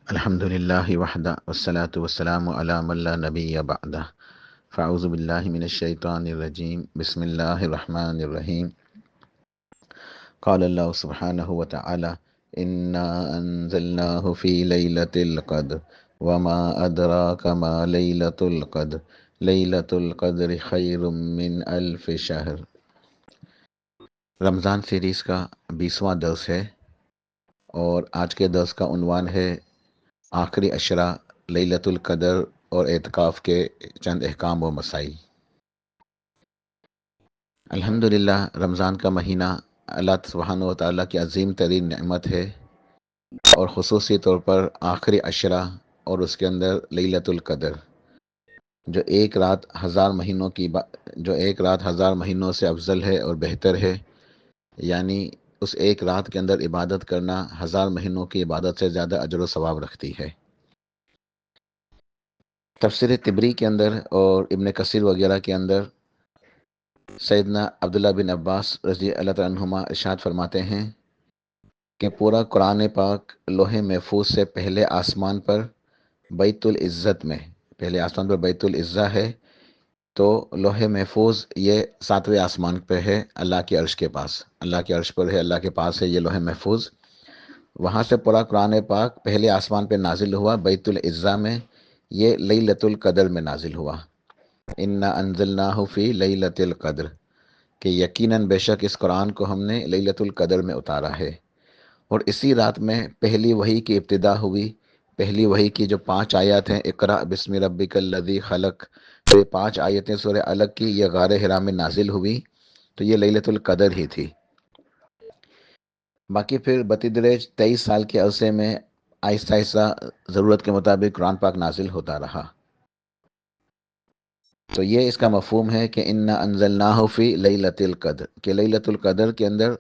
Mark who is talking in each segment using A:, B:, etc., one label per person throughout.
A: الحمدللہ وحدہ والصلاة والسلام علی من لا نبی بعدہ فاعوذ باللہ من الشیطان الرجیم بسم اللہ الرحمن الرحیم قال اللہ سبحانہ وتعالی انا انزلناہ فی لیلۃ القدر وما ادراک ما لیلۃ القدر لیلۃ القدر خیر من الف شہر۔ رمضان سیریز کا 20واں درس ہے اور آج کے درس کا عنوان ہے آخری عشرہ، لیلۃ القدر اور اعتکاف کے چند احکام و مسائل۔ الحمدللہ رمضان کا مہینہ اللہ سبحانہ و تعالیٰ کی عظیم ترین نعمت ہے، اور خصوصی طور پر آخری عشرہ اور اس کے اندر لیلۃ القدر جو ایک رات ہزار مہینوں سے افضل ہے اور بہتر ہے، یعنی اس ایک رات کے اندر عبادت کرنا 1000 مہینوں کی عبادت سے زیادہ اجر و ثواب رکھتی ہے۔ تفسیر طبری کے اندر اور ابن کثیر وغیرہ کے اندر سیدنا عبداللہ بن عباس رضی اللہ تعالیٰ عنہما ارشاد فرماتے ہیں کہ پورا قرآن پاک لوح محفوظ سے پہلے آسمان پر بیت العزہ ہے، تو لوح محفوظ یہ 7ویں آسمان پہ ہے، اللہ کے عرش کے پاس، اللہ کے عرش پر ہے، اللہ کے پاس ہے یہ لوح محفوظ۔ وہاں سے پورا قرآن پاک پہلے آسمان پہ نازل ہوا بیت العزہ میں، یہ لیلۃ القدر میں نازل ہوا۔ انا انزلناہ فی لیلۃ القدر، کہ یقیناً بے شک اس قرآن کو ہم نے لیلۃ القدر میں اتارا ہے، اور اسی رات میں پہلی وحی کی ابتدا ہوئی۔ پہلی وحی کی جو 5 آیات ہیں، اقرأ بسم ربک الذی خلق، تو یہ 5 آیتیں سورہ علق کی یہ غار حرا میں نازل ہوئی، تو یہ لیلۃ القدر ہی تھی۔ باقی پھر بتدریج 23 سال کے عرصے میں آہستہ آہستہ ضرورت کے مطابق قرآن پاک نازل ہوتا رہا۔ تو یہ اس کا مفہوم ہے کہ انا انزلناہ فی لیلۃ القدر، کہ لیلۃ القدر کے اندر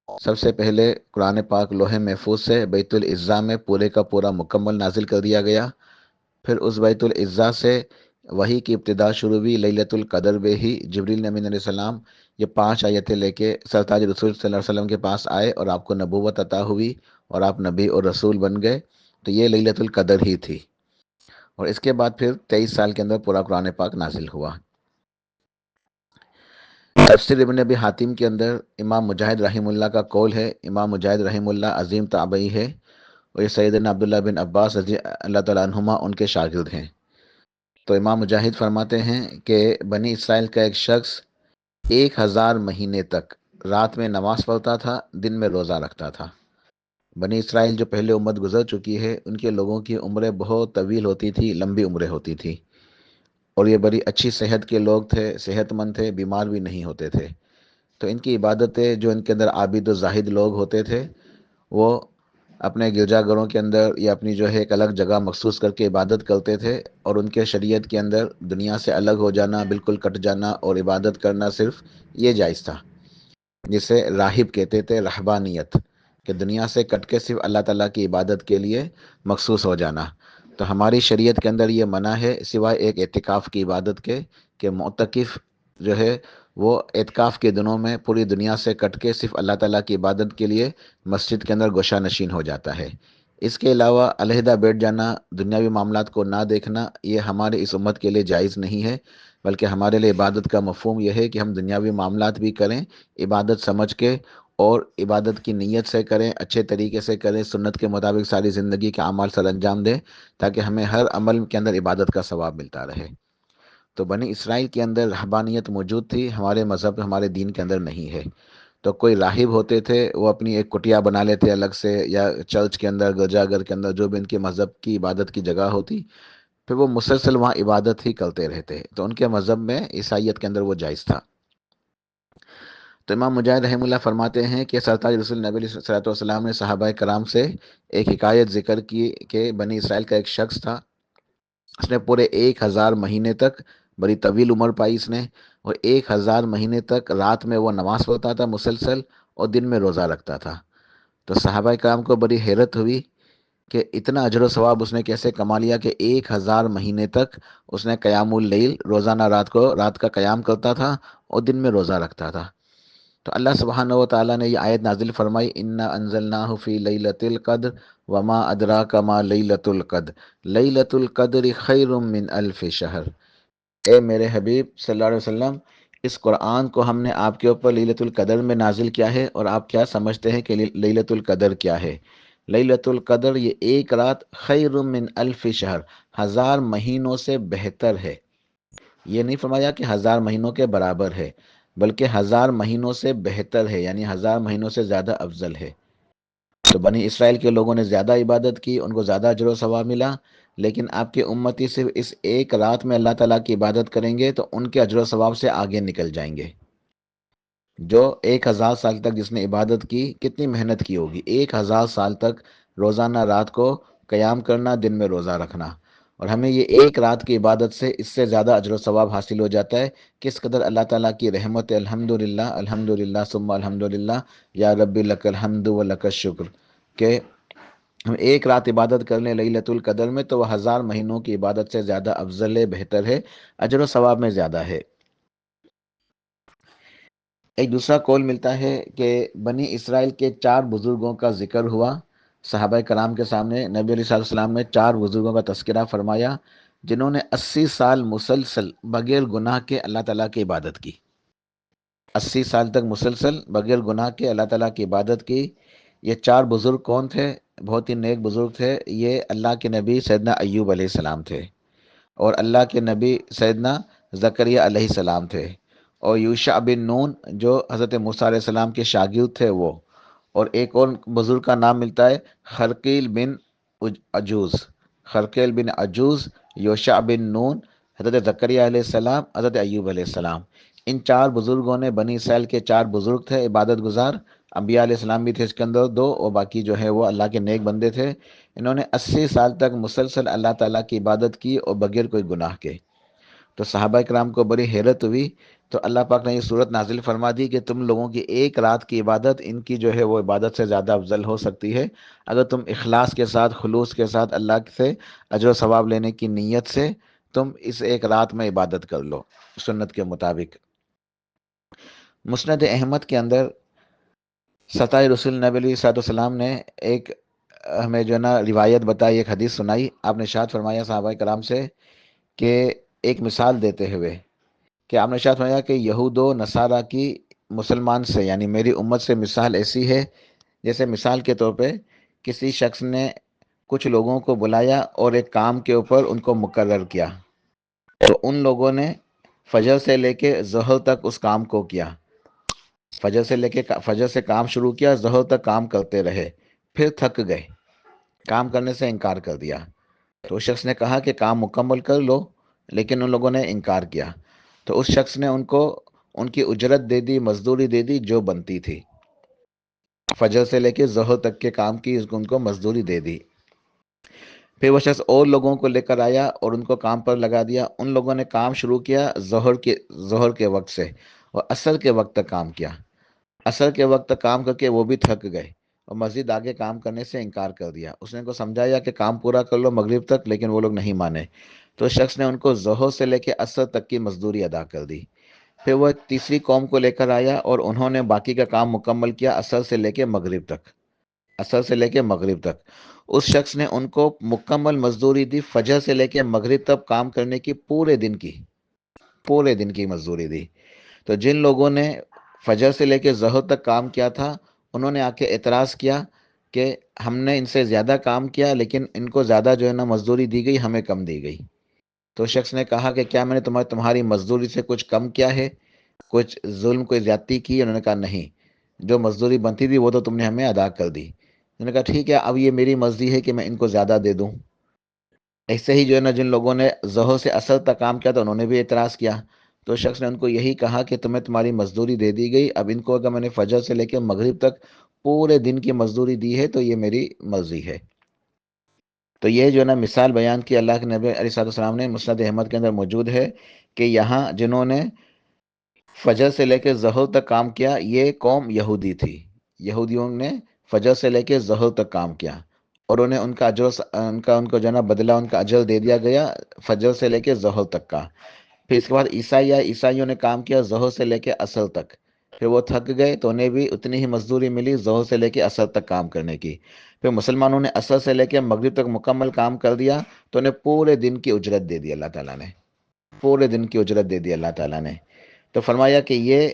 A: سب سے پہلے قرآن پاک لوح محفوظ سے بیت العزہ میں پورے کا پورا مکمل نازل کر دیا گیا۔ پھر اس بیت العزہ سے وحی کی ابتدا شروع ہوئی، لیلۃ القدر میں ہی جبریل امین علیہ السلام یہ 5 آیتیں لے کے سرتاج رسول صلی اللہ علیہ وسلم کے پاس آئے، اور آپ کو نبوت عطا ہوئی اور آپ نبی اور رسول بن گئے، تو یہ لیلۃ القدر ہی تھی۔ اور اس کے بعد پھر 23 سال کے اندر پورا قرآن پاک نازل ہوا۔ تفسیر ابن ابی حاتم کے اندر امام مجاہد رحمہ اللہ کا قول ہے، امام مجاہد رحمہ اللہ عظیم تابعی ہے، اور یہ سیدنا عبداللہ بن عباس رضی اللہ تعالیٰ عنہما ان کے شاگرد ہیں۔ تو امام مجاہد فرماتے ہیں کہ بنی اسرائیل کا ایک شخص 1000 مہینے تک رات میں نماز پڑھتا تھا، دن میں روزہ رکھتا تھا۔ بنی اسرائیل جو پہلے امت گزر چکی ہے، ان کے لوگوں کی عمریں بہت طویل ہوتی تھی، لمبی عمریں ہوتی تھی، اور یہ بڑی اچھی صحت کے لوگ تھے، صحت مند تھے، بیمار بھی نہیں ہوتے تھے۔ تو ان کی عبادتیں جو ان کے اندر عابد و زاہد لوگ ہوتے تھے، وہ اپنے گرجا گھروں کے اندر یا اپنی جو ہے ایک الگ جگہ مخصوص کر کے عبادت کرتے تھے، اور ان کے شریعت کے اندر دنیا سے الگ ہو جانا، بالکل کٹ جانا اور عبادت کرنا صرف یہ جائز تھا، جسے راہب کہتے تھے، رہبانیت، کہ دنیا سے کٹ کے صرف اللہ تعالیٰ کی عبادت کے لیے مخصوص ہو جانا۔ تو ہماری شریعت کے اندر یہ منع ہے، سوائے ایک اعتکاف کی عبادت کے، کہ معتکف جو ہے وہ اعتکاف کے دنوں میں پوری دنیا سے کٹ کے صرف اللہ تعالیٰ کی عبادت کے لیے مسجد کے اندر گوشہ نشین ہو جاتا ہے۔ اس کے علاوہ علیحدہ بیٹھ جانا، دنیاوی معاملات کو نہ دیکھنا، یہ ہمارے اس امت کے لیے جائز نہیں ہے، بلکہ ہمارے لیے عبادت کا مفہوم یہ ہے کہ ہم دنیاوی معاملات بھی کریں، عبادت سمجھ کے، اور عبادت کی نیت سے کریں، اچھے طریقے سے کریں، سنت کے مطابق ساری زندگی کے اعمال سر انجام دیں، تاکہ ہمیں ہر عمل کے اندر عبادت کا ثواب ملتا رہے۔ تو بنی اسرائیل کے اندر رہبانیت موجود تھی، ہمارے مذہب، ہمارے دین کے اندر نہیں ہے۔ تو کوئی راہب ہوتے تھے، وہ اپنی ایک کٹیا بنا لیتے الگ سے، یا چرچ کے اندر، گرجا گھر کے اندر، جو بھی ان کے مذہب کی عبادت کی جگہ ہوتی، پھر وہ مسلسل وہاں عبادت ہی کرتے رہتے۔ تو ان کے مذہب میں عیسائیت کے اندر وہ جائز تھا۔ تو امام مجاہد رحمہ اللہ فرماتے ہیں کہ سرتاج رسول نبی علیہ الصلوۃ والسلام نے صحابہ کرام سے ایک حکایت ذکر کی کہ بنی اسرائیل کا ایک شخص تھا، اس نے پورے 1000 مہینے تک، بڑی طویل عمر پائی اس نے، اور 1000 مہینے تک رات میں وہ نماز پڑھتا تھا مسلسل، اور دن میں روزہ رکھتا تھا۔ تو صحابہ کرام کو بڑی حیرت ہوئی کہ اتنا اجر و ثواب اس نے کیسے کما لیا کہ 1000 مہینے تک اس نے قیام اللیل، روزانہ رات کا قیام کرتا تھا اور دن میں روزہ رکھتا تھا۔ تو اللہ سبحانہ و تعالیٰ نے یہ آیت نازل فرمائی، انا انزلناہ فی لیلۃ القدر، وما ادراک ما لیلۃ القدر لیلۃ القدر خیر من الف شہر۔ اے میرے حبیب صلی اللہ علیہ وسلم، اس قرآن کو ہم نے آپ کے اوپر لیلۃ القدر میں نازل کیا ہے، اور آپ کیا سمجھتے ہیں کہ لیلۃ القدر کیا ہے؟ لیلۃ القدر یہ ایک رات خیر من الف شہر، 1000 مہینوں سے بہتر ہے۔ یہ نہیں فرمایا کہ 1000 مہینوں کے برابر ہے، بلکہ 1000 مہینوں سے بہتر ہے، یعنی 1000 مہینوں سے زیادہ افضل ہے۔ تو بنی اسرائیل کے لوگوں نے زیادہ عبادت کی، ان کو زیادہ اجر و ثواب ملا، لیکن آپ کے امتی صرف اس ایک رات میں اللہ تعالیٰ کی عبادت کریں گے تو ان کے اجر و ثواب سے آگے نکل جائیں گے۔ جو 1000 سال تک جس نے عبادت کی، کتنی محنت کی ہوگی، 1000 سال تک روزانہ رات کو قیام کرنا، دن میں روزہ رکھنا، اور ہمیں یہ ایک رات کی عبادت سے اس سے زیادہ اجر و ثواب حاصل ہو جاتا ہے۔ کس قدر اللہ تعالیٰ کی رحمت ہے، الحمدللہ الحمدللہ ثم الحمدللہ، یا ربی لک الحمد و لک الشکر، کہ ہم ایک رات عبادت کر لیں لیلۃ القدر میں تو وہ 1000 مہینوں کی عبادت سے زیادہ افضل ہے، بہتر ہے، اجر و ثواب میں زیادہ ہے۔ ایک دوسرا قول ملتا ہے کہ بنی اسرائیل کے 4 بزرگوں کا ذکر ہوا صحابہ کرام کے سامنے۔ نبی علیہ السلام نے 4 بزرگوں کا تذکرہ فرمایا جنہوں نے 80 سال مسلسل بغیر گناہ کے اللہ تعالیٰ کی عبادت کی۔ 80 سال تک مسلسل بغیر گناہ کے اللہ تعالیٰ کی عبادت کی۔ یہ 4 بزرگ کون تھے؟ بہت ہی نیک بزرگ تھے۔ یہ اللہ کے نبی سیدنا ایوب علیہ السلام تھے، اور اللہ کے نبی سیدنا زکریا علیہ السلام تھے، اور یوشع بن نون جو حضرت موسیٰ علیہ السلام کے شاگرد تھے وہ، اور ایک اور بزرگ کا نام ملتا ہے خرقیل بن عجوز۔ خرقیل بن عجوز، یوشع بن نون، حضرت زکریا علیہ السلام، حضرت ایوب علیہ السلام۔ ان 4 بزرگوں نے، بنی اسرائیل کے 4 بزرگ تھے عبادت گزار، انبیاء علیہ السلام بھی تھے اس کے اندر 2، اور باقی جو ہے وہ اللہ کے نیک بندے تھے۔ انہوں نے 80 سال تک مسلسل اللہ تعالیٰ کی عبادت کی اور بغیر کوئی گناہ کے۔ تو صحابہ کرام کو بڑی حیرت ہوئی، تو اللہ پاک نے یہ صورت نازل فرما دی کہ تم لوگوں کی ایک رات کی عبادت ان کی جو ہے وہ عبادت سے زیادہ افضل ہو سکتی ہے، اگر تم اخلاص کے ساتھ، خلوص کے ساتھ اللہ سے اجر و ثواب لینے کی نیت سے تم اس ایک رات میں عبادت کر لو سنت کے مطابق۔ مسند احمد کے اندر ستائے رسول نبی علیہ صلی اللہ علیہ وسلم نے ایک ہمیں جو ہے نا روایت بتائی، ایک حدیث سنائی۔ آپ نے ارشاد فرمایا صحابہ کرام سے کہ ایک مثال دیتے ہوئے کہ آپ نے ارشاد فرمایا کہ یہود و نصارہ کی مسلمان سے، یعنی میری امت سے مثال ایسی ہے جیسے مثال کے طور پہ کسی شخص نے کچھ لوگوں کو بلایا اور ایک کام کے اوپر ان کو مقرر کیا، تو ان لوگوں نے فجر سے لے کے ظہر تک اس کام کو کیا، فجر سے کام شروع کیا، ظہر تک کام کرتے رہے، پھر تھک گئے، کام کرنے سے انکار کر دیا۔ تو اس شخص نے کہا کہ کام مکمل کر لو، لیکن ان لوگوں نے انکار کیا، تو اس شخص نے ان کو ان کی اجرت دے دی، مزدوری دے دی جو بنتی تھی، فجر سے لے کے ظہر تک کے کام کی ان کو مزدوری دے دی۔ پھر وہ شخص اور لوگوں کو لے کر آیا اور ان کو کام پر لگا دیا۔ ان لوگوں نے کام شروع کیا ظہر کے وقت سے، اور عصر کے وقت تک کام کیا۔ عصر کے وقت تک کام کر کے وہ بھی تھک گئے اور مزید آگے کام کرنے سے انکار کر دیا۔ اس نے ان کو سمجھایا کہ کام پورا کر لو مغرب تک، لیکن وہ لوگ نہیں مانے، تو اس شخص نے ان کو ظہر سے لے کے عصر تک کی مزدوری ادا کر دی۔ پھر وہ تیسری قوم کو لے کر آیا اور انہوں نے باقی کا کام مکمل کیا عصر سے لے کے مغرب تک، عصر سے لے کے مغرب تک۔ اس شخص نے ان کو مکمل مزدوری دی، فجر سے لے کے مغرب تک کام کرنے کی، پورے دن کی مزدوری دی۔ تو جن لوگوں نے فجر سے لے کے ظہر تک کام کیا تھا، انہوں نے آ کے اعتراض کیا کہ ہم نے ان سے زیادہ کام کیا، لیکن ان کو زیادہ جو ہے نا مزدوری دی گئی، ہمیں کم دی گئی۔ تو شخص نے کہا کہ کیا میں نے تمہاری مزدوری سے کچھ کم کیا ہے، کچھ ظلم، کوئی زیادتی کی؟ انہوں نے کہا نہیں، جو مزدوری بنتی تھی وہ تو تم نے ہمیں ادا کر دی۔ انہوں نے کہا ٹھیک ہے، اب یہ میری مرضی ہے کہ میں ان کو زیادہ دے دوں۔ ایسے ہی جو ہے نا جن لوگوں نے ظہر سے عصر تک کام کیا تھا انہوں نے بھی اعتراض کیا، تو شخص نے ان کو یہی کہا کہ تمہیں تمہاری مزدوری دے دی گئی، اب ان کو اگر میں نے فجر سے لے کے مغرب تک پورے دن کی مزدوری دی ہے تو یہ میری مرضی ہے۔ تو یہ جو ہے نا مثال بیان کی اللہ کے نبی علیہ السلام نے، مسند احمد کے اندر موجود ہے کہ یہاں جنہوں نے فجر سے لے کے ظہر تک کام کیا یہ قوم یہودی تھی، یہودیوں نے فجر سے لے کے ظہر تک کام کیا، اور انہیں ان کا اجر، ان کو جو ہے نا بدلہ، ان کا اجر دے دیا گیا فجر سے لے کے ظہر تک کا۔ پھر اس کے بعد عیسائیوں نے کام کیا ظہر سے لے کے عصر تک، پھر وہ تھک گئے تو انہیں بھی اتنی ہی مزدوری ملی ظہر سے لے کے عصر تک کام کرنے کی۔ پھر مسلمانوں نے عصر سے لے کے مغرب تک مکمل کام کر دیا تو انہیں پورے دن کی اجرت دے دی اللہ تعالیٰ نے، پورے دن کی اجرت دے دی اللہ تعالیٰ نے۔ تو فرمایا کہ یہ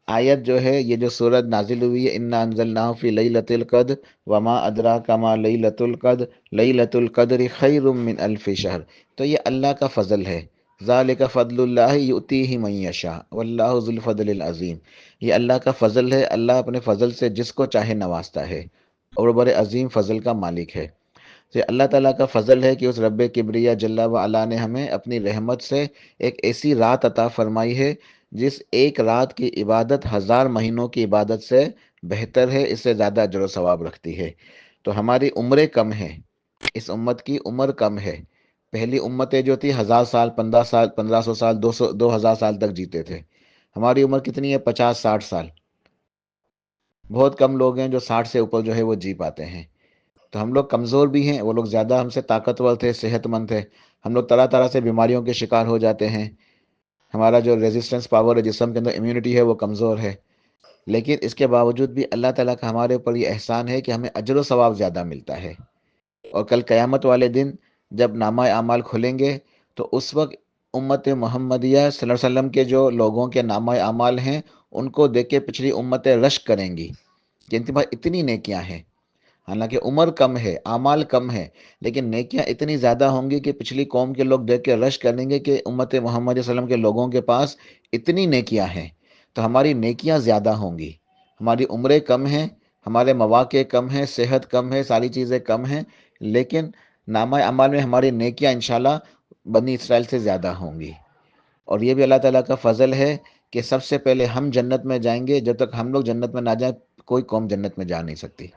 A: آیت جو ہے، یہ جو سورت نازل ہوئی ہے، انا انزلناہ فی لیلۃ القدر وما ادراک ما لیلۃ القدر لیلۃ القدر خیر من الف شہر، تو یہ اللہ کا فضل ہے۔ ذالک فضل اللہ یؤتیہ من یشاء واللہ ذو الفضل العظیم، یہ اللہ کا فضل ہے، اللہ اپنے فضل سے جس کو چاہے نوازتا ہے اور بڑے عظیم فضل کا مالک ہے۔ تو اللہ تعالیٰ کا فضل ہے کہ اس رب کبریا جل و علا نے ہمیں اپنی رحمت سے ایک ایسی رات عطا فرمائی ہے جس ایک رات کی عبادت 1000 مہینوں کی عبادت سے بہتر ہے، اس سے زیادہ اجر و ثواب رکھتی ہے۔ تو ہماری عمریں کم ہیں، اس امت کی عمر کم ہے۔ پہلی امتیں جو تھی 1000 سال، 15 سال، 1500 سال، 2000 سال تک جیتے تھے۔ ہماری عمر کتنی ہے؟ 50 60 سال۔ بہت کم لوگ ہیں جو 60 سے اوپر جو ہے وہ جی پاتے ہیں۔ تو ہم لوگ کمزور بھی ہیں، وہ لوگ زیادہ ہم سے طاقتور تھے، صحت مند تھے۔ ہم لوگ طرح طرح سے بیماریوں کے شکار ہو جاتے ہیں، ہمارا جو ریزسٹنس پاور ہے، جسم کے اندر امیونٹی ہے، وہ کمزور ہے۔ لیکن اس کے باوجود بھی اللہ تعالیٰ کا ہمارے اوپر یہ احسان ہے کہ ہمیں اجر و ثواب زیادہ ملتا ہے۔ اور کل قیامت والے دن جب نامہ اعمال کھلیں گے تو اس وقت امت محمدیہ صلی اللہ علیہ وسلم کے جو لوگوں کے نامہ اعمال ہیں ان کو دیکھ کے پچھلی امتیں رشک کریں گی کہ ان کے پاس اتنی نیکیاں ہیں۔ حالانکہ عمر کم ہے، اعمال کم ہے، لیکن نیکیاں اتنی زیادہ ہوں گی کہ پچھلی قوم کے لوگ دیکھ کے رش کریں گے کہ امت محمد صلی اللہ علیہ وسلم کے لوگوں کے پاس اتنی نیکیاں ہیں، تو ہماری نیکیاں زیادہ ہوں گی۔ ہماری عمریں کم ہیں، ہمارے مواقع کم ہیں، صحت کم ہے، ساری چیزیں کم ہیں، لیکن نامہ اعمال میں ہماری نیکیاں انشاءاللہ بنی اسرائیل سے زیادہ ہوں گی۔ اور یہ بھی اللہ تعالیٰ کا فضل ہے کہ سب سے پہلے ہم جنت میں جائیں گے، جب تک ہم لوگ جنت میں نہ جائیں کوئی قوم جنت میں جا نہیں سکتی۔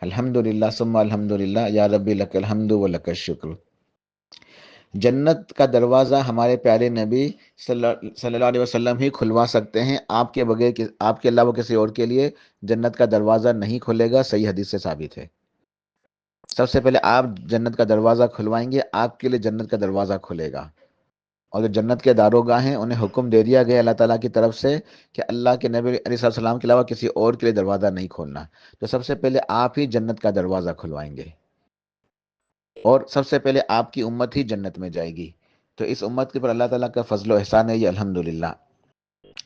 A: الحمدللہ ثم الحمدللہ، یا ربی لک الحمد و لک الشکر۔ جنت کا دروازہ ہمارے پیارے نبی صلی اللہ علیہ وسلم ہی کھلوا سکتے ہیں، آپ کے بغیر، آپ کے علاوہ کسی اور کے لیے جنت کا دروازہ نہیں کھلے گا، صحیح حدیث سے ثابت ہے۔ سب سے پہلے آپ جنت کا دروازہ کھلوائیں گے، آپ کے لیے جنت کا دروازہ کھلے گا۔ اور جو جنت کے داروگاہ ہیں انہیں حکم دے دیا گیا اللہ تعالیٰ کی طرف سے کہ اللہ کے نبی علیہ السلام کے علاوہ کسی اور کے لیے دروازہ نہیں کھولنا، تو سب سے پہلے آپ ہی جنت کا دروازہ کھلوائیں گے اور سب سے پہلے آپ کی امت ہی جنت میں جائے گی۔ تو اس امت کے پر اللہ تعالیٰ کا فضل و احسان ہے یہ، الحمدللہ۔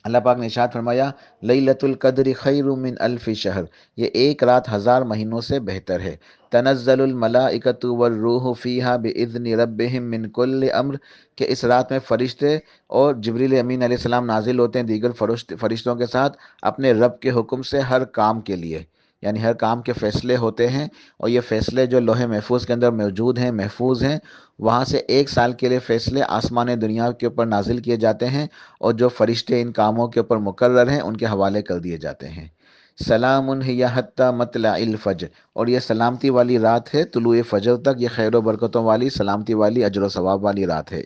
A: اللہ پاک نے ارشاد فرمایا لیلۃ القدر خیر من الف شہر، یہ ایک رات 1000 مہینوں سے بہتر ہے۔ تنزل الملائکۃ والروح فیہا باذن ربہم من کل امر، کہ اس رات میں فرشتے اور جبریل امین علیہ السلام نازل ہوتے ہیں دیگر فرشتوں کے ساتھ اپنے رب کے حکم سے ہر کام کے لیے، یعنی ہر کام کے فیصلے ہوتے ہیں، اور یہ فیصلے جو لوح محفوظ کے اندر موجود ہیں، محفوظ ہیں، وہاں سے 1 سال کے لیے فیصلے آسمان دنیا کے اوپر نازل کیے جاتے ہیں، اور جو فرشتے ان کاموں کے اوپر مقرر ہیں ان کے حوالے کر دیے جاتے ہیں۔ سلام ہی حتی مطلع الفجر، اور یہ سلامتی والی رات ہے طلوع فجر تک، یہ خیر و برکتوں والی، سلامتی والی، اجر و ثواب والی رات ہے۔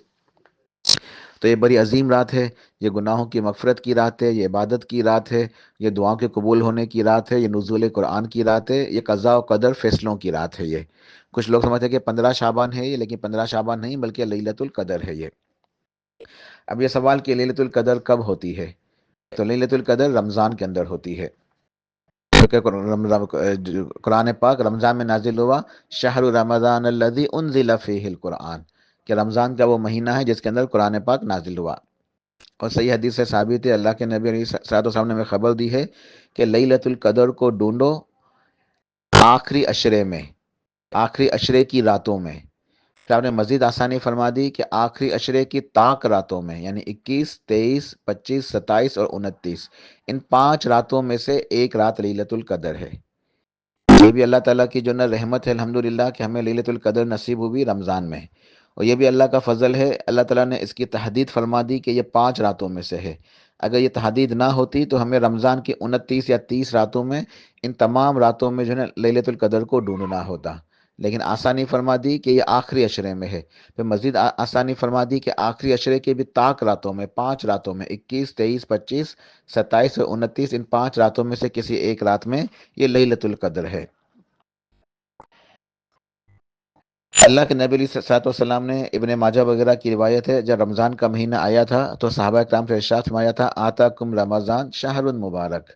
A: تو یہ بڑی عظیم رات ہے، یہ گناہوں کی مغفرت کی رات ہے، یہ عبادت کی رات ہے، یہ دعاؤں کے قبول ہونے کی رات ہے، یہ نزول قرآن کی رات ہے، یہ قضاء و قدر فیصلوں کی رات ہے۔ یہ کچھ لوگ سمجھتے ہیں کہ 15 شعبان ہے یہ، لیکن 15 شعبان نہیں بلکہ لیلۃ القدر ہے یہ۔ اب یہ سوال کہ لیلۃ القدر کب ہوتی ہے، تو لیلۃ القدر رمضان کے اندر ہوتی ہے، کیونکہ قرآن پاک رمضان میں نازل ہوا، شہر رمضان الذی انزل فیہ القرآن، کہ رمضان کا وہ مہینہ ہے جس کے اندر قرآن پاک نازل ہوا۔ اور صحیح حدیث سے ثابت ہے، اللہ کے نبی علیہ الصلوۃ والسلام نے ہمیں خبر دی ہے کہ لیلۃ القدر کو ڈھونڈو آخری عشرے میں، آخری عشرے کی راتوں میں۔ پھر آپ نے مزید آسانی فرما دی کہ آخری عشرے کی طاق راتوں میں، یعنی 21 23 25 27 اور 29، ان 5 راتوں میں سے ایک رات لیلۃ القدر ہے۔ یہ بھی اللہ تعالیٰ کی جو نا رحمت ہے الحمدللہ کہ ہمیں لیلۃ القدر نصیب ہوئی رمضان میں، اور یہ بھی اللہ کا فضل ہے، اللہ تعالیٰ نے اس کی تحدید فرما دی کہ یہ 5 راتوں میں سے ہے۔ اگر یہ تحدید نہ ہوتی تو ہمیں رمضان کی 29 یا 30 راتوں میں، ان تمام راتوں میں جو ہے نا لیلۃ القدر کو ڈھونڈنا ہوتا، لیکن آسانی فرما دی کہ یہ آخری عشرے میں ہے۔ پھر مزید آسانی فرما دی کہ آخری عشرے کے بھی طاق راتوں میں، 5 راتوں میں، 21 23 25 27 اور 29، ان 5 راتوں میں سے کسی ایک رات میں یہ لیلۃ القدر ہے۔ اللہ کے نبی علیہ الصلوۃ والسلام نے، ابن ماجہ وغیرہ کی روایت ہے، جب رمضان کا مہینہ آیا تھا تو صحابہ کرام سے ارشاد فرمایا تھا، آتاکم رمضان شہر مبارک،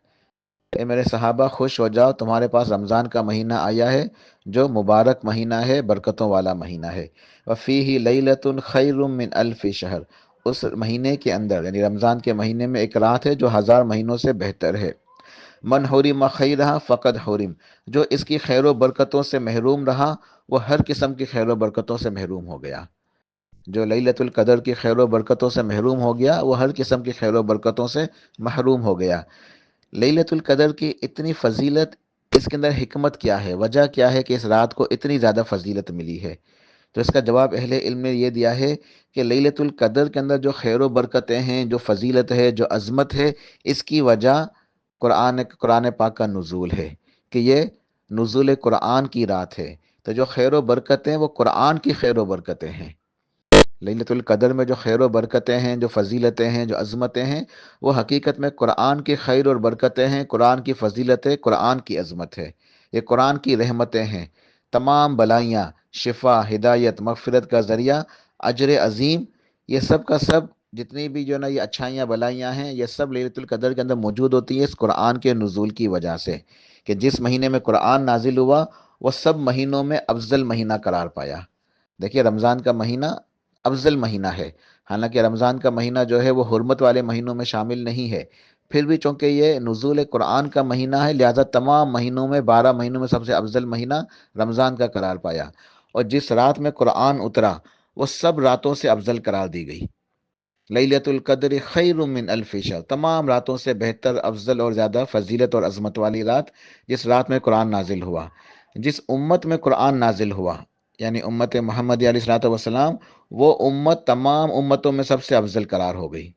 A: اے میرے صحابہ خوش ہو جاؤ، تمہارے پاس رمضان کا مہینہ آیا ہے جو مبارک مہینہ ہے، برکتوں والا مہینہ ہے۔ وفیہ لیلۃ خیر من الف شہر، اس مہینے کے اندر یعنی رمضان کے مہینے میں ایک رات ہے جو 1000 مہینوں سے بہتر ہے۔ من حرم خیرہ فقد حرم، جو اس کی خیر و برکتوں سے محروم رہا وہ ہر قسم کی خیر و برکتوں سے محروم ہو گیا۔ جو لیلۃ القدر کی خیر و برکتوں سے محروم ہو گیا وہ ہر قسم کی خیر و برکتوں سے محروم ہو گیا۔ لیلۃ القدر کی اتنی فضیلت، اس کے اندر حکمت کیا ہے، وجہ کیا ہے کہ اس رات کو اتنی زیادہ فضیلت ملی ہے؟ تو اس کا جواب اہل علم نے یہ دیا ہے کہ لیلۃ القدر کے اندر جو خیر و برکتیں ہیں، جو فضیلت ہے، جو عظمت ہے، اس کی وجہ قرآن پاک کا نزول ہے، کہ یہ نزول قرآن کی رات ہے۔ تو جو خیر و برکتیں وہ قرآن کی خیر و برکتیں ہیں۔ لیلۃ القدر میں جو خیر و برکتیں ہیں، جو فضیلتیں ہیں، جو عظمتیں ہیں، وہ حقیقت میں قرآن کی خیر اور برکتیں ہیں، قرآن کی فضیلتیں، قرآن کی عظمت ہے، یہ قرآن کی رحمتیں ہیں۔ تمام بلائیاں، شفا، ہدایت، مغفرت کا ذریعہ، اجر عظیم، یہ سب کا سب جتنی بھی جو نا یہ اچھائیاں بلائیاں ہیں، یہ سب لیلۃ القدر کے اندر موجود ہوتی ہیں اس قرآن کے نزول کی وجہ سے، کہ جس مہینے میں قرآن نازل ہوا وہ سب مہینوں میں افضل مہینہ قرار پایا۔ دیکھیے رمضان کا مہینہ افضل مہینہ ہے، حالانکہ رمضان کا مہینہ جو ہے وہ حرمت والے مہینوں میں شامل نہیں ہے، پھر بھی چونکہ یہ نزول قرآن کا مہینہ ہے لہذا تمام مہینوں میں، 12 مہینوں میں سب سے افضل مہینہ رمضان کا قرار پایا، اور جس رات میں قرآن اترا وہ سب راتوں سے افضل قرار دی گئی۔ لیلۃ القدر خیر من الف شہر، تمام راتوں سے بہتر، افضل اور زیادہ فضیلت اور عظمت والی رات، جس رات میں قرآن نازل ہوا، جس امت میں قرآن نازل ہوا، یعنی امت محمدی علیہ الصلوۃ والسلام، وہ امت تمام امتوں میں سب سے افضل قرار ہو گئی،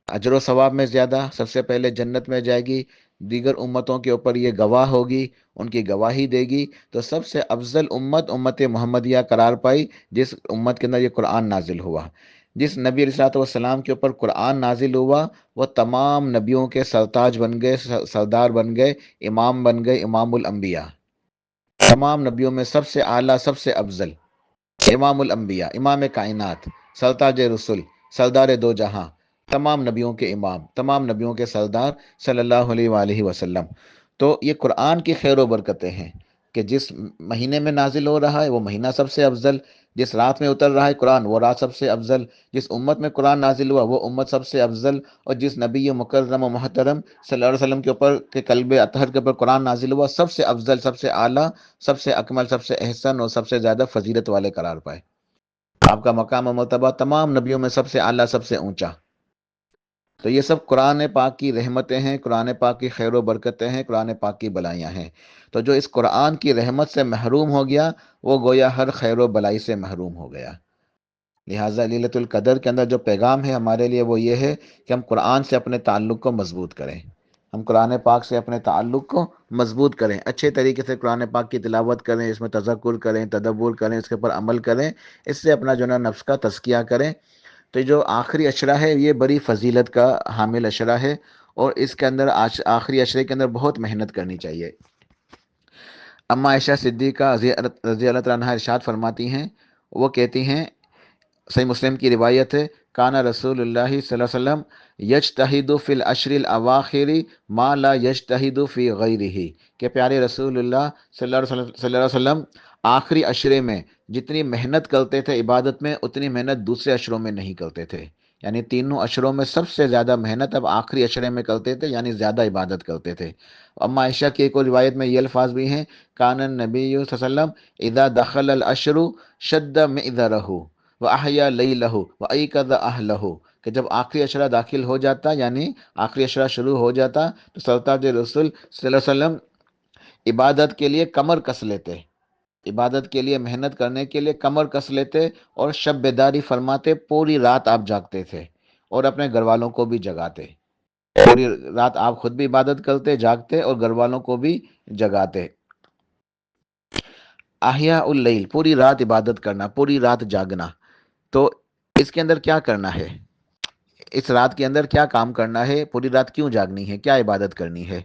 A: اجر و ثواب میں زیادہ، سب سے پہلے جنت میں جائے گی، دیگر امتوں کے اوپر یہ گواہ ہوگی، ان کی گواہی دے گی، تو سب سے افضل امت امت محمدیہ قرار پائی جس امت کے اندر یہ قرآن نازل ہوا۔ جس نبی علیہ الصلوۃ والسلام کے اوپر قرآن نازل ہوا وہ تمام نبیوں کے سرتاج بن گئے، سردار بن گئے، امام بن گئے، امام الانبیاء، تمام نبیوں میں سب سے اعلیٰ، سب سے افضل، امام الانبیاء، امام کائنات، سرتاج رسول، سردار دو جہاں، تمام نبیوں کے امام، تمام نبیوں کے سردار، صلی اللہ علیہ وآلہ وسلم۔ تو یہ قرآن کی خیر و برکتیں ہیں کہ جس مہینے میں نازل ہو رہا ہے وہ مہینہ سب سے افضل، جس رات میں اتر رہا ہے قرآن وہ رات سب سے افضل، جس امت میں قرآن نازل ہوا وہ امت سب سے افضل، اور جس نبی مکرم و محترم صلی اللہ علیہ وسلم کے اوپر کے قلب اطہر کے اوپر قرآن نازل ہوا سب سے افضل، سب سے اعلیٰ، سب سے اکمل، سب سے احسن اور سب سے زیادہ فضیلت والے قرار پائے۔ آپ کا مقام و مرتبہ تمام نبیوں میں سب سے اعلیٰ، سب سے اونچا۔ تو یہ سب قرآن پاک کی رحمتیں ہیں، قرآن پاک کی خیر و برکتیں ہیں، قرآن پاک کی بلائیاں ہیں۔ تو جو اس قرآن کی رحمت سے محروم ہو گیا وہ گویا ہر خیر و بلائی سے محروم ہو گیا۔ لہٰذا لیلۃ القدر کے اندر جو پیغام ہے ہمارے لیے وہ یہ ہے کہ ہم قرآن سے اپنے تعلق کو مضبوط کریں، ہم قرآن پاک سے اپنے تعلق کو مضبوط کریں، اچھے طریقے سے قرآن پاک کی تلاوت کریں، اس میں تذکر کریں، تدبر کریں، اس کے اوپر عمل کریں، اس سے اپنا جو ہے نفس کا تزکیہ کریں۔ تو جو آخری عشرہ ہے یہ بڑی فضیلت کا حامل عشرہ ہے، اور اس کے اندر آخری عشرے کے اندر بہت محنت کرنی چاہیے۔ اما عائشہ صدیقہ رضی اللہ تعالیٰ عنہا ارشاد فرماتی ہیں، وہ کہتی ہیں، صحیح مسلم کی روایت ہے، کانا رسول اللہ صلی اللہ علیہ وسلم یجتہد فی العشر الاواخر ما لا یجتہد فی غیرہ، کہ پیارے رسول اللہ صلی اللہ علیہ وسلم آخری عشرے میں جتنی محنت کرتے تھے عبادت میں اتنی محنت دوسرے عشروں میں نہیں کرتے تھے، یعنی تینوں عشروں میں سب سے زیادہ محنت اب آخری عشرے میں کرتے تھے، یعنی زیادہ عبادت کرتے تھے۔ اما عائشہ کی ایک اور روایت میں یہ الفاظ بھی ہیں، کان النبی صلی اللہ علیہ وسلم اذا دخل العشر شد معذرہ وَأَحْيَا لَيْلَهُ وَأَيْقَظَ أَهْلَهُ، کہ جب آخری عشرہ داخل ہو جاتا یعنی آخری عشرہ شروع ہو جاتا تو سرتاج رسول صلی اللہ علیہ وسلم عبادت کے لیے کمر کس لیتے، عبادت کے لیے محنت کرنے کے لیے کمر کس لیتے، اور شب بیداری فرماتے، پوری رات آپ جاگتے تھے اور اپنے گھر والوں کو بھی جگاتے، پوری رات آپ خود بھی عبادت کرتے، جاگتے اور گھر والوں کو بھی جگاتے۔ احیاء اللیل، پوری رات عبادت کرنا، پوری رات جاگنا۔ تو اس کے اندر کیا کرنا ہے، اس رات کے اندر کیا کام کرنا ہے، پوری رات کیوں جاگنی ہے، کیا عبادت کرنی ہے؟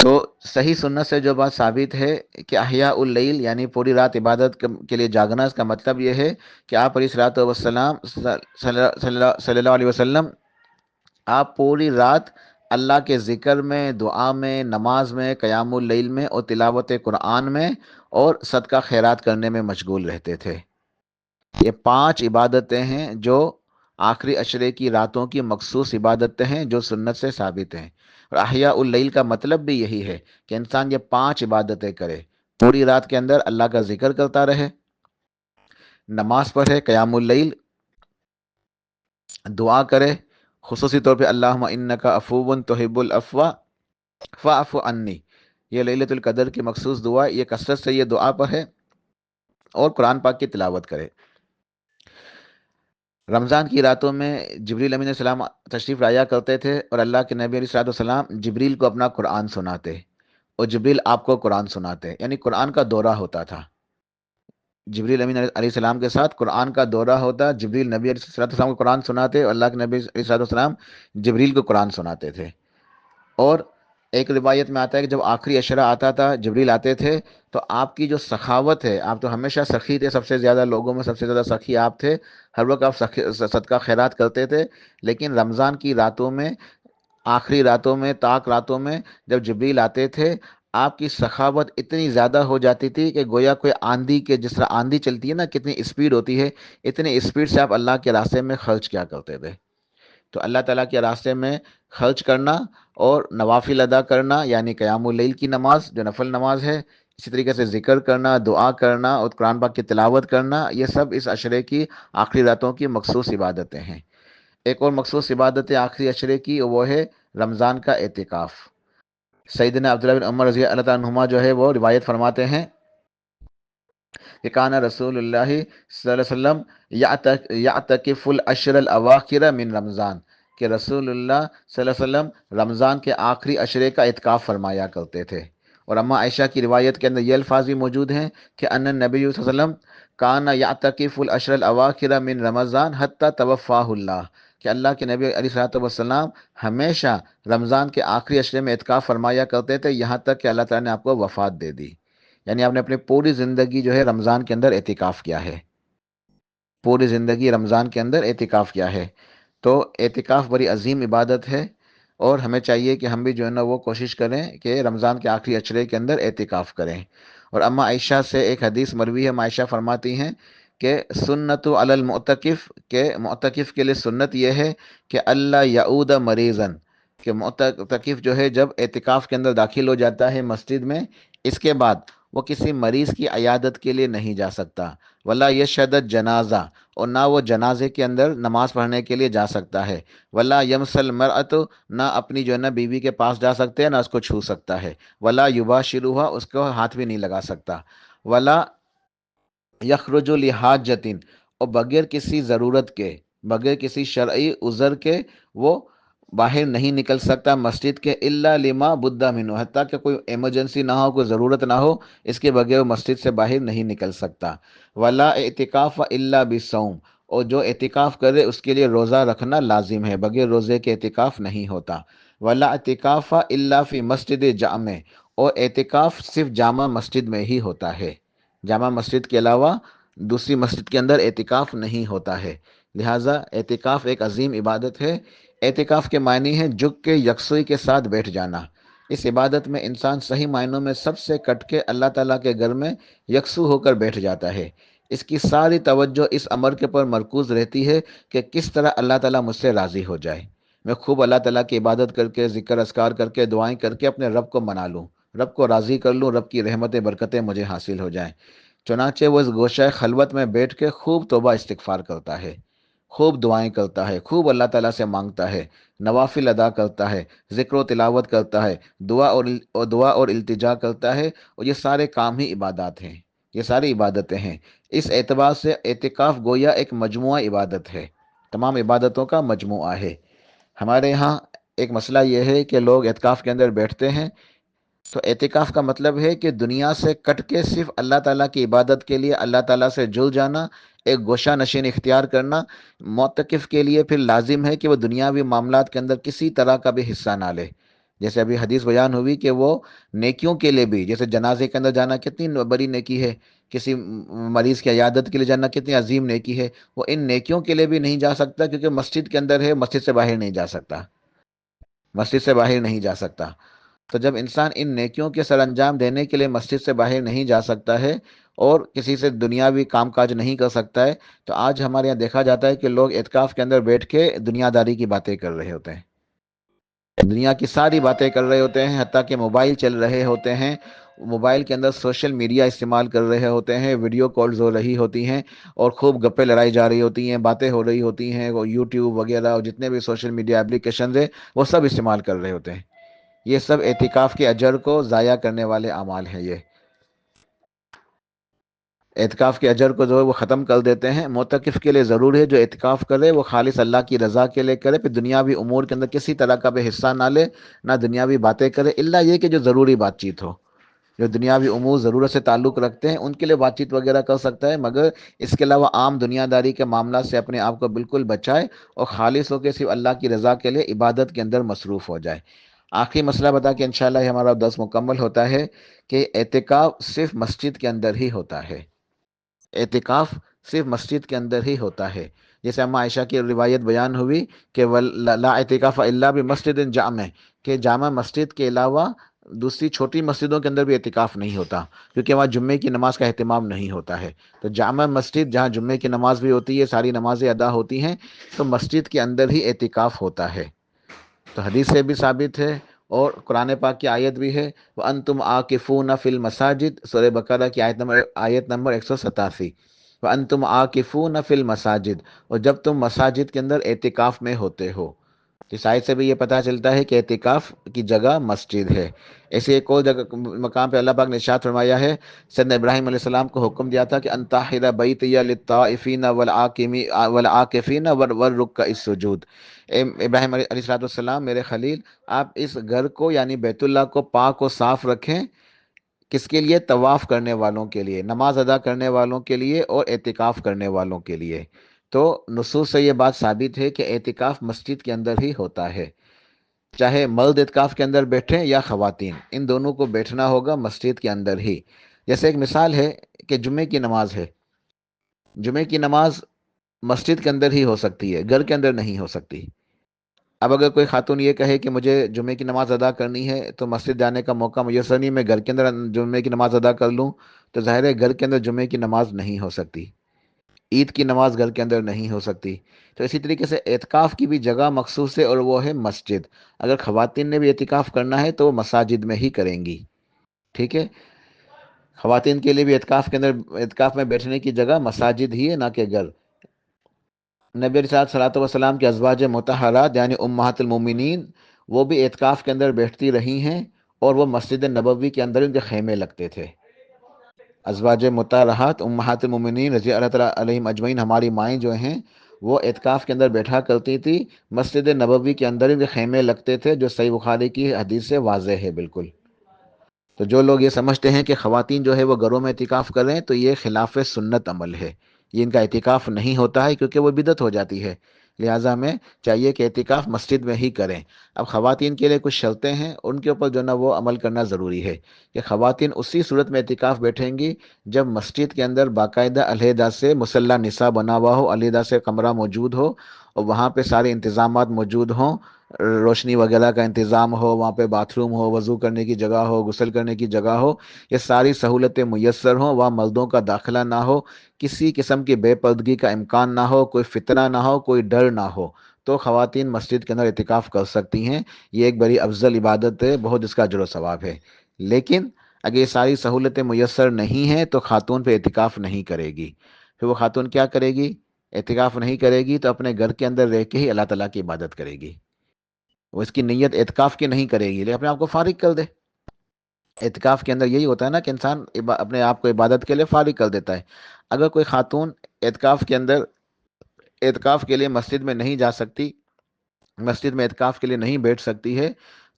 A: تو صحیح سنت سے جو بات ثابت ہے کہ احیاء اللیل یعنی پوری رات عبادت کے لیے جاگنا، اس کا مطلب یہ ہے کہ آپ علیہ الصلوۃ والسلام صلی اللہ علیہ وسلم، آپ پوری رات اللہ کے ذکر میں، دعا میں، نماز میں، قیام اللیل میں اور تلاوت قرآن میں اور صدقہ خیرات کرنے میں مشغول رہتے تھے۔ یہ 5 عبادتیں ہیں جو آخری عشرے کی راتوں کی مخصوص عبادتیں ہیں جو سنت سے ثابت ہیں۔ اور احیاء اللیل کا مطلب بھی یہی ہے کہ انسان یہ 5 عبادتیں کرے، پوری رات کے اندر اللہ کا ذکر کرتا رہے، نماز پڑھے، قیام اللیل، دعا کرے، خصوصی طور پہ اللہم انک عفو تحب العفو فاعف عنی، یہ لیلۃ القدر کی مخصوص دعا، یہ کثرت سے یہ دعا پڑھے اور قرآن پاک کی تلاوت کرے۔ رمضان کی راتوں میں جبریل امین علیہ السلام تشریف لایا کرتے تھے اور اللہ کے نبی علیہ الصلوۃ والسلام جبریل کو اپنا قرآن سناتے اور جبریل آپ کو قرآن سناتے، یعنی قرآن کا دورہ ہوتا تھا۔ جبریل امین علیہ السلام کے ساتھ قرآن کا دورہ ہوتا، جبریل نبی علیہ الصلوۃ والسلام کو قرآن سناتے اور اللہ کے نبی علیہ الصلوۃ والسلام جبریل کو قرآن سناتے تھے۔ اور ایک روایت میں آتا ہے کہ جب آخری عشرہ آتا تھا، جبریل آتے تھے تو آپ کی جو سخاوت ہے، آپ تو ہمیشہ سخی تھے، سب سے زیادہ لوگوں میں سب سے زیادہ سخی آپ تھے، ہر وقت آپ صدقہ خیرات کرتے تھے، لیکن رمضان کی راتوں میں، آخری راتوں میں، طاق راتوں میں جب جبریل آتے تھے، آپ کی سخاوت اتنی زیادہ ہو جاتی تھی کہ گویا کوئی آندھی کے، جس طرح آندھی چلتی ہے نا، کتنی اسپیڈ ہوتی ہے، اتنی اسپیڈ سے آپ اللہ کے راستے میں خرچ کیا کرتے تھے۔ تو اللہ تعالیٰ کے راستے میں خرچ کرنا اور نوافل ادا کرنا، یعنی قیام اللیل کی نماز جو نفل نماز ہے، اسی طریقے سے ذکر کرنا، دعا کرنا اور قرآن پاک کی تلاوت کرنا، یہ سب اس عشرے کی آخری راتوں کی مخصوص عبادتیں ہیں۔ ایک اور مخصوص عبادت آخری عشرے کی، وہ ہے رمضان کا اعتکاف۔ سیدنا عبداللہ بن عمر رضی اللہ تعالیٰ عنہما جو ہے وہ روایت فرماتے ہیں کہ کان رسول اللہ صلی اللہ علیہ وسلم یعتکف العشر الاواخر من رمضان، کہ رسول اللہ صلی اللہ علیہ وسلم رمضان کے آخری عشرے کا اعتکاف فرمایا کرتے تھے۔ اور اما عائشہ کی روایت کے اندر یہ الفاظ بھی موجود ہیں کہ ان نبی صلی اللہ علیہ وسلم کان یعتکف العشر الاواخر من رمضان حتی توفاہ اللہ، کہ اللہ کے نبی علیہ الصلوۃ والسلام ہمیشہ رمضان کے آخری عشرے میں اعتکاف فرمایا کرتے تھے، یہاں تک کہ اللہ تعالیٰ نے آپ کو وفات دے دی۔ یعنی آپ نے اپنی پوری زندگی جو ہے رمضان کے اندر اعتکاف کیا ہے، پوری زندگی رمضان کے اندر اعتکاف کیا ہے۔ تو اعتکاف بڑی عظیم عبادت ہے اور ہمیں چاہیے کہ ہم بھی جو ہے نا وہ کوشش کریں کہ رمضان کے آخری عشرے کے اندر اعتکاف کریں۔ اور اما عائشہ سے ایک حدیث مروی ہے، اما عائشہ فرماتی ہیں کہ سنت علی المعتکف، کہ معتکف کے لیے سنت یہ ہے کہ اللہ یعود مریضن، کہ معتکف جو ہے جب اعتکاف کے اندر داخل ہو جاتا ہے مسجد میں، اس کے بعد وہ کسی مریض کی عیادت کے لیے نہیں جا سکتا، ولا یشہد جنازہ، اور نہ وہ جنازے کے اندر نماز پڑھنے کے لیے جا سکتا ہے، ولا یمسل مرأت، نہ اپنی جو ہے نا بیوی کے پاس جا سکتے ہیں، نہ اس کو چھو سکتا ہے، ولا یباشرها، اس کو ہاتھ بھی نہیں لگا سکتا، ولا یخرج لحاجۃ، اور بغیر کسی ضرورت کے، بغیر کسی شرعی عذر کے وہ باہر نہیں نکل سکتا مسجد کے، الا لما بد منہ، حتیٰ کہ کوئی ایمرجنسی نہ ہو، کوئی ضرورت نہ ہو، اس کے بغیر وہ مسجد سے باہر نہیں نکل سکتا۔ ولا اعتکاف الا بالصوم، اور جو اعتکاف کرے اس کے لیے روزہ رکھنا لازم ہے، بغیر روزے کے اعتکاف نہیں ہوتا۔ ولا اعتکاف الا فی مسجد جامع، اور اعتکاف صرف جامع مسجد میں ہی ہوتا ہے، جامع مسجد کے علاوہ دوسری مسجد کے اندر اعتکاف نہیں ہوتا ہے۔ لہٰذا اعتکاف ایک عظیم عبادت ہے۔ اعتکاف کے معنی ہے جھک کے یکسوئی کے ساتھ بیٹھ جانا۔ اس عبادت میں انسان صحیح معنوں میں سب سے کٹ کے اللہ تعالیٰ کے گھر میں یکسو ہو کر بیٹھ جاتا ہے۔ اس کی ساری توجہ اس امر کے پر مرکوز رہتی ہے کہ کس طرح اللہ تعالیٰ مجھ سے راضی ہو جائے، میں خوب اللہ تعالیٰ کی عبادت کر کے، ذکر اذکار کر کے، دعائیں کر کے اپنے رب کو منا لوں، رب کو راضی کر لوں، رب کی رحمتیں برکتیں مجھے حاصل ہو جائیں۔ چنانچہ وہ اس گوشہ خلوت میں بیٹھ کے خوب توبہ استغفار کرتا ہے، خوب دعائیں کرتا ہے، خوب اللہ تعالیٰ سے مانگتا ہے، نوافل ادا کرتا ہے، ذکر و تلاوت کرتا ہے، دعا اور التجا کرتا ہے، اور یہ سارے کام ہی عبادات ہیں، یہ ساری عبادتیں ہیں۔ اس اعتبار سے اعتکاف گویا ایک مجموعہ عبادت ہے، تمام عبادتوں کا مجموعہ ہے۔ ہمارے یہاں ایک مسئلہ یہ ہے کہ لوگ اعتکاف کے اندر بیٹھتے ہیں، تو اعتکاف کا مطلب ہے کہ دنیا سے کٹ کے صرف اللہ تعالیٰ کی عبادت کے لیے اللہ تعالیٰ سے جل جانا، ایک گوشہ نشین اختیار کرنا۔ معتکف کے لیے پھر لازم ہے کہ وہ دنیاوی معاملات کے اندر کسی طرح کا بھی حصہ نہ لے، جیسے ابھی حدیث بیان ہوئی کہ وہ نیکیوں کے لیے بھی، جیسے جنازے کے اندر جانا کتنی بڑی نیکی ہے، کسی مریض کی عیادت کے لیے جانا کتنی عظیم نیکی ہے، وہ ان نیکیوں کے لیے بھی نہیں جا سکتا کیونکہ مسجد کے اندر ہے، مسجد سے باہر نہیں جا سکتا، مسجد سے باہر نہیں جا سکتا۔ تو جب انسان ان نیکیوں کے سر انجام دینے کے لیے مسجد سے باہر نہیں جا سکتا ہے اور کسی سے دنیاوی کام کاج نہیں کر سکتا ہے، تو آج ہمارے یہاں دیکھا جاتا ہے کہ لوگ اعتکاف کے اندر بیٹھ کے دنیا داری کی باتیں کر رہے ہوتے ہیں، دنیا کی ساری باتیں کر رہے ہوتے ہیں، حتیٰ کہ موبائل چل رہے ہوتے ہیں، موبائل کے اندر سوشل میڈیا استعمال کر رہے ہوتے ہیں، ویڈیو کالز ہو رہی ہوتی ہیں اور خوب گپیں لڑائی جا رہی ہوتی ہیں، باتیں ہو رہی ہوتی ہیں، وہ یوٹیوب وغیرہ اور جتنے بھی سوشل میڈیا اپلیکیشنز ہیں وہ سب استعمال کر رہے ہوتے ہیں۔ یہ سب اعتکاف کے اجر کو ضائع کرنے والے اعمال ہیں، یہ اعتکاف کے اجر کو جو ہے وہ ختم کر دیتے ہیں۔ معتکف کے لیے ضرور ہے جو اعتکاف کرے وہ خالص اللہ کی رضا کے لیے کرے، پھر دنیاوی امور کے اندر کسی طرح کا بھی حصہ نہ لے، نہ دنیاوی باتیں کرے، الا یہ کہ جو ضروری بات چیت ہو، جو دنیاوی امور ضرورت سے تعلق رکھتے ہیں ان کے لیے بات چیت وغیرہ کر سکتا ہے، مگر اس کے علاوہ عام دنیا داری کے معاملات سے اپنے آپ کو بالکل بچائے اور خالص ہو کے صرف اللہ کی رضا کے لیے عبادت کے اندر مصروف ہو جائے۔ آخری مسئلہ بتا کہ انشاءاللہ یہ ہمارا درس مکمل ہوتا ہے کہ اعتکاف صرف مسجد کے اندر ہی ہوتا ہے، اعتکاف صرف مسجد کے اندر ہی ہوتا ہے۔ جیسے اما عائشہ کی روایت بیان ہوئی کہ لا اعتکاف الا بمسجد جامع، کہ جامع مسجد کے علاوہ دوسری چھوٹی مسجدوں کے اندر بھی اعتکاف نہیں ہوتا، کیونکہ وہاں جمعے کی نماز کا اہتمام نہیں ہوتا ہے۔ تو جامع مسجد جہاں جمعے کی نماز بھی ہوتی ہے، ساری نمازیں ادا ہوتی ہیں، تو مسجد کے اندر ہی اعتکاف ہوتا ہے۔ تو حدیث سے بھی ثابت ہے اور قرآن پاک کی آیت بھی ہے، وَأَنْتُمْ عَاكِفُونَ فِي الْمَسَاجِدِ، سورہ بقرہ کی آیت نمبر 187، وَأَنْتُمْ عَاكِفُونَ فِي الْمَسَاجِدِ، اور جب تم مساجد کے اندر اعتکاف میں ہوتے ہو۔ اس آیت سے بھی یہ پتہ چلتا ہے کہ اعتکاف کی جگہ مسجد ہے۔ ایسے ایک اور جگہ مقام پہ اللہ پاک نے ارشاد فرمایا ہے، سیدنا ابراہیم علیہ السلام کو حکم دیا تھا کہ ان طاہر بیتی للطائفین والعاکفین والرکع السجود، اے ابراہیم علیہ السلام میرے خلیل، آپ اس گھر کو یعنی بیت اللہ کو پاک و صاف رکھیں، کس کے لیے؟ طواف کرنے والوں کے لیے، نماز ادا کرنے والوں کے لیے اور اعتکاف کرنے والوں کے لیے۔ تو نصوص سے یہ بات ثابت ہے کہ اعتکاف مسجد کے اندر ہی ہوتا ہے، چاہے مرد اعتکاف کے اندر بیٹھیں یا خواتین، ان دونوں کو بیٹھنا ہوگا مسجد کے اندر ہی۔ جیسے ایک مثال ہے کہ جمعے کی نماز ہے، جمعے کی نماز مسجد کے اندر ہی ہو سکتی ہے، گھر کے اندر نہیں ہو سکتی۔ اب اگر کوئی خاتون یہ کہے کہ مجھے جمعے کی نماز ادا کرنی ہے تو مسجد جانے کا موقع میسر نہیں، میں گھر کے اندر جمعے کی نماز ادا کر لوں، تو ظاہر ہے گھر کے اندر جمعے کی نماز نہیں ہو سکتی، عید کی نماز گھر کے اندر نہیں ہو سکتی۔ تو اسی طریقے سے اعتکاف کی بھی جگہ مخصوص ہے اور وہ ہے مسجد۔ اگر خواتین نے بھی اعتکاف کرنا ہے تو وہ مساجد میں ہی کریں گی، ٹھیک ہے؟ خواتین کے لیے بھی اعتکاف کے اندر، اعتکاف میں بیٹھنے کی جگہ مساجد ہی ہے، نہ کہ گھر۔ نبی علیہ الصلوۃ والسلام کے ازواج مطہرات یعنی امہات المومنین، وہ بھی اعتکاف کے اندر بیٹھتی رہی ہیں اور وہ مسجد نبوی کے اندر ان کے خیمے لگتے تھے۔ ازواج مطہرات امہات المومنین رضی اللہ تعالیٰ علیہم اجمعین، ہماری مائیں جو ہیں وہ اعتکاف کے اندر بیٹھا کرتی تھی، مسجد نبوی کے اندر ان کے خیمے لگتے تھے، جو صحیح بخاری کی حدیث سے واضح ہے بالکل۔ تو جو لوگ یہ سمجھتے ہیں کہ خواتین جو ہے وہ گھروں میں اعتکاف کر رہے ہیں تو یہ خلاف سنت عمل ہے، یہ ان کا اعتکاف نہیں ہوتا ہے کیونکہ وہ بدعت ہو جاتی ہے، لہٰذا ہمیں چاہیے کہ اعتکاف مسجد میں ہی کریں۔ اب خواتین کے لیے کچھ شرطیں ہیں، ان کے اوپر جو نا وہ عمل کرنا ضروری ہے کہ خواتین اسی صورت میں اعتکاف بیٹھیں گی جب مسجد کے اندر باقاعدہ علیحدہ سے مصلی نساء بنا ہوا ہو، علیحدہ سے کمرہ موجود ہو اور وہاں پہ سارے انتظامات موجود ہوں، روشنی وغیرہ کا انتظام ہو، وہاں پہ باتھ روم ہو، وضو کرنے کی جگہ ہو، غسل کرنے کی جگہ ہو، یہ ساری سہولتیں میسر ہوں، وہاں مردوں کا داخلہ نہ ہو، کسی قسم کی بے پردگی کا امکان نہ ہو، کوئی فتنہ نہ ہو، کوئی ڈر نہ ہو، تو خواتین مسجد کے اندر اعتکاف کر سکتی ہیں۔ یہ ایک بڑی افضل عبادت ہے، بہت اس کا اجر و ثواب ہے۔ لیکن اگر یہ ساری سہولتیں میسر نہیں ہیں تو خاتون پہ اعتکاف نہیں کرے گی۔ پھر وہ خاتون کیا کرے گی؟ اعتکاف نہیں کرے گی تو اپنے گھر کے اندر رہ کے ہی اللہ تعالیٰ کی عبادت کرے گی، وہ اس کی نیت اعتکاف کی نہیں کرے گی، لیکن اپنے آپ کو فارغ کر دے۔ اعتکاف کے اندر یہی ہوتا ہے نا کہ انسان اپنے آپ کو عبادت کے لیے فارغ کر دیتا ہے۔ اگر کوئی خاتون اعتکاف کے اندر، اعتکاف کے لیے مسجد میں نہیں جا سکتی، مسجد میں اعتکاف کے لیے نہیں بیٹھ سکتی ہے،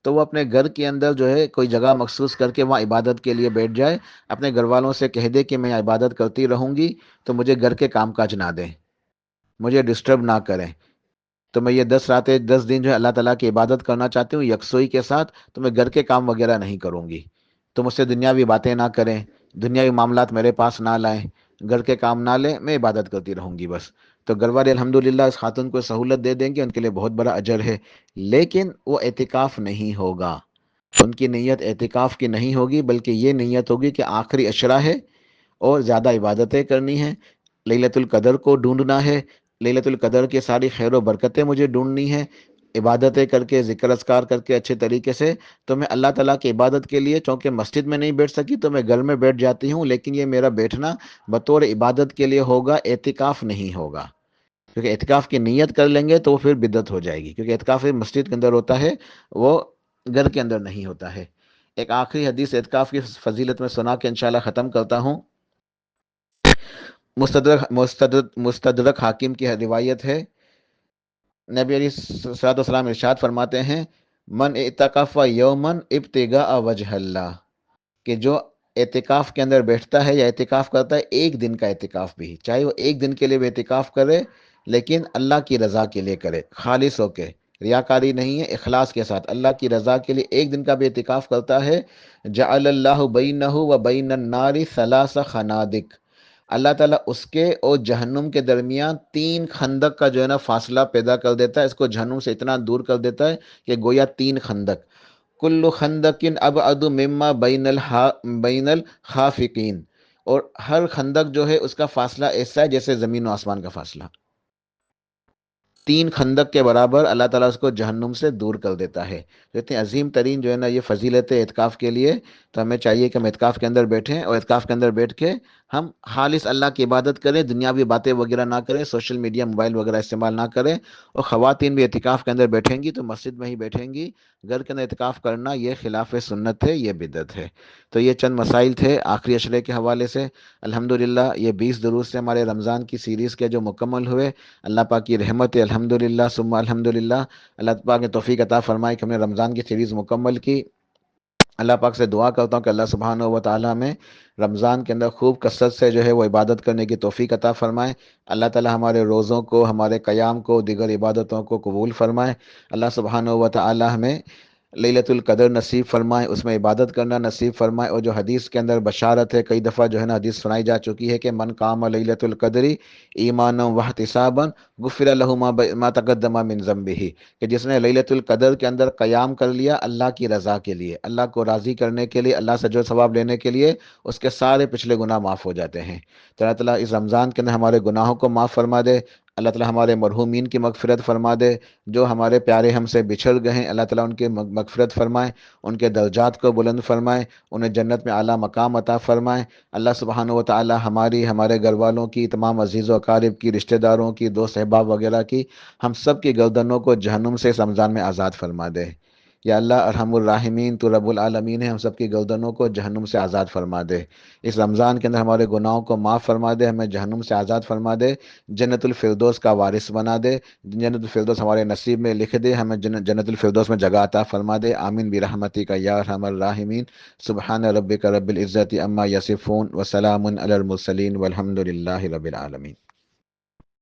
A: تو وہ اپنے گھر کے اندر جو ہے کوئی جگہ مخصوص کر کے وہاں عبادت کے لیے بیٹھ جائے، اپنے گھر والوں سے کہہ دے کہ میں عبادت کرتی رہوں گی تو مجھے گھر کے کام کاج نہ دیں، مجھے ڈسٹرب نہ کریں۔ تو میں یہ 10 راتیں 10 دن جو ہے اللہ تعالیٰ کی عبادت کرنا چاہتی ہوں یکسوئی کے ساتھ، تو میں گھر کے کام وغیرہ نہیں کروں گی، تو مجھ سے دنیاوی باتیں نہ کریں، دنیاوی معاملات میرے پاس نہ لائیں، گھر کے کام نہ لیں، میں عبادت کرتی رہوں گی بس۔ تو گھر والے الحمدللہ اس خاتون کو سہولت دے دیں گے، ان کے لیے بہت بڑا اجر ہے، لیکن وہ اعتکاف نہیں ہوگا، ان کی نیت اعتکاف کی نہیں ہوگی، بلکہ یہ نیت ہوگی کہ آخری عشرہ ہے اور زیادہ عبادتیں کرنی ہیں، لیلۃ القدر کو ڈھونڈنا ہے، لیلۃ القدر کی ساری خیر و برکتیں مجھے ڈھونڈنی ہیں، عبادتیں کر کے ذکر اذکار کر کے اچھے طریقے سے، تو میں اللہ تعالیٰ کی عبادت کے لیے چونکہ مسجد میں نہیں بیٹھ سکی تو میں گھر میں بیٹھ جاتی ہوں، لیکن یہ میرا بیٹھنا بطور عبادت کے لیے ہوگا، اعتکاف نہیں ہوگا، کیونکہ اعتکاف کی نیت کر لیں گے تو وہ پھر بدعت ہو جائے گی، کیونکہ اعتکاف مسجد کے اندر ہوتا ہے، وہ گھر کے اندر نہیں ہوتا ہے۔ ایک آخری حدیث اعتکاف کی فضیلت میں سنا کے انشاءاللہ ختم کرتا ہوں۔ مستدرک حاکم کی روایت ہے، نبی علیہ الصلوۃ والسلام ارشاد فرماتے ہیں، من اعتکف یومن ابتغاء وجہ اللہ، کہ جو اعتکاف کے اندر بیٹھتا ہے یا اعتکاف کرتا ہے ایک دن کا اعتکاف بھی، چاہے وہ ایک دن کے لیے بھی اعتکاف کرے لیکن اللہ کی رضا کے لیے کرے، خالص ہو کے، ریاکاری نہیں ہے، اخلاص کے ساتھ اللہ کی رضا کے لیے ایک دن کا بھی اعتکاف کرتا ہے، جعل اللہ بینہ و بین النار ثلاث خنادق، اللہ تعالیٰ اس کے اور جہنم کے درمیان 3 خندق کا جو ہے نا فاصلہ پیدا کر دیتا ہے، اس کو جہنم سے اتنا دور کر دیتا ہے کہ گویا 3 خندق، کل خندق ابعد مما بین الخافقین، اور ہر خندق جو ہے اس کا فاصلہ ایسا ہے جیسے زمین و آسمان کا فاصلہ، 3 خندق کے برابر اللہ تعالیٰ اس کو جہنم سے دور کر دیتا ہے۔ تو اتنی عظیم ترین جو ہے نا یہ فضیلت ہے اعتکاف کے لیے، تو ہمیں چاہیے کہ ہم اعتکاف کے اندر بیٹھیں اور اعتکاف کے اندر بیٹھ کے ہم خالص اللہ کی عبادت کریں، دنیاوی باتیں وغیرہ نہ کریں، سوشل میڈیا موبائل وغیرہ استعمال نہ کریں، اور خواتین بھی اعتکاف کے اندر بیٹھیں گی تو مسجد میں ہی بیٹھیں گی، گھر کے اندر اعتکاف کرنا یہ خلاف سنت ہے، یہ بدعت ہے۔ تو یہ چند مسائل تھے آخری عشرے کے حوالے سے، الحمدللہ یہ 20 دروس سے ہمارے رمضان کی سیریز کے جو مکمل ہوئے، اللہ پاک کی رحمت ہے، الحمدللہ ثم الحمدللہ، اللہ پاک نے توفیق عطا فرمائی کہ ہم نے رمضان کی سیریز مکمل کی۔ اللہ پاک سے دعا کرتا ہوں کہ اللہ سبحانہ و تعالیٰ میں رمضان کے اندر خوب کثرت سے جو ہے وہ عبادت کرنے کی توفیق عطا فرمائے، اللہ تعالیٰ ہمارے روزوں کو، ہمارے قیام کو، دیگر عبادتوں کو قبول فرمائے، اللہ سبحانہ و تعالیٰ ہمیں لیلۃ القدر نصیب فرمائے، اس میں عبادت کرنا نصیب فرمائے، اور جو حدیث کے اندر بشارت ہے، کئی دفعہ جو ہے نا حدیث سنائی جا چکی ہے کہ من قام لیلۃ القدر ایمانا واحتسابا غفر له ما تقدم من ذنبه، کہ جس نے لیلۃ القدر کے اندر قیام کر لیا اللہ کی رضا کے لیے، اللہ کو راضی کرنے کے لیے، اللہ سے جو ثواب لینے کے لیے، اس کے سارے پچھلے گناہ معاف ہو جاتے ہیں۔ تو اللہ تعالیٰ اس رمضان کے اندر ہمارے گناہوں کو معاف فرما دے، اللہ تعالیٰ ہمارے مرحومین کی مغفرت فرما دے، جو ہمارے پیارے ہم سے بچھڑ گئے ہیں اللہ تعالیٰ ان کے مغفرت فرمائے، ان کے درجات کو بلند فرمائے، انہیں جنت میں اعلیٰ مقام عطا فرمائے، اللہ سبحانہ و تعالیٰ ہمارے گھر والوں کی، تمام عزیز و اقارب کی، رشتہ داروں کی، دوست احباب وغیرہ کی، ہم سب کی گردنوں کو جہنم سے اس رمضان میں آزاد فرما دے، یا اللہ ارحم الراحمین، تو رب العالمین ہے، ہم سب کی گردنوں کو جہنم سے آزاد فرما دے، اس رمضان کے اندر ہمارے گناہوں کو معاف فرما دے، ہمیں جہنم سے آزاد فرما دے، جنت الفردوس کا وارث بنا دے، جنت الفردوس ہمارے نصیب میں لکھ دے، ہمیں جنت الفردوس میں جگہ عطا فرما دے، آمین برحمتک یا ارحم الراحمین، سبحان ربک رب العزت عما یصفون وسلام علی المرسلین والحمد للہ رب العالمین۔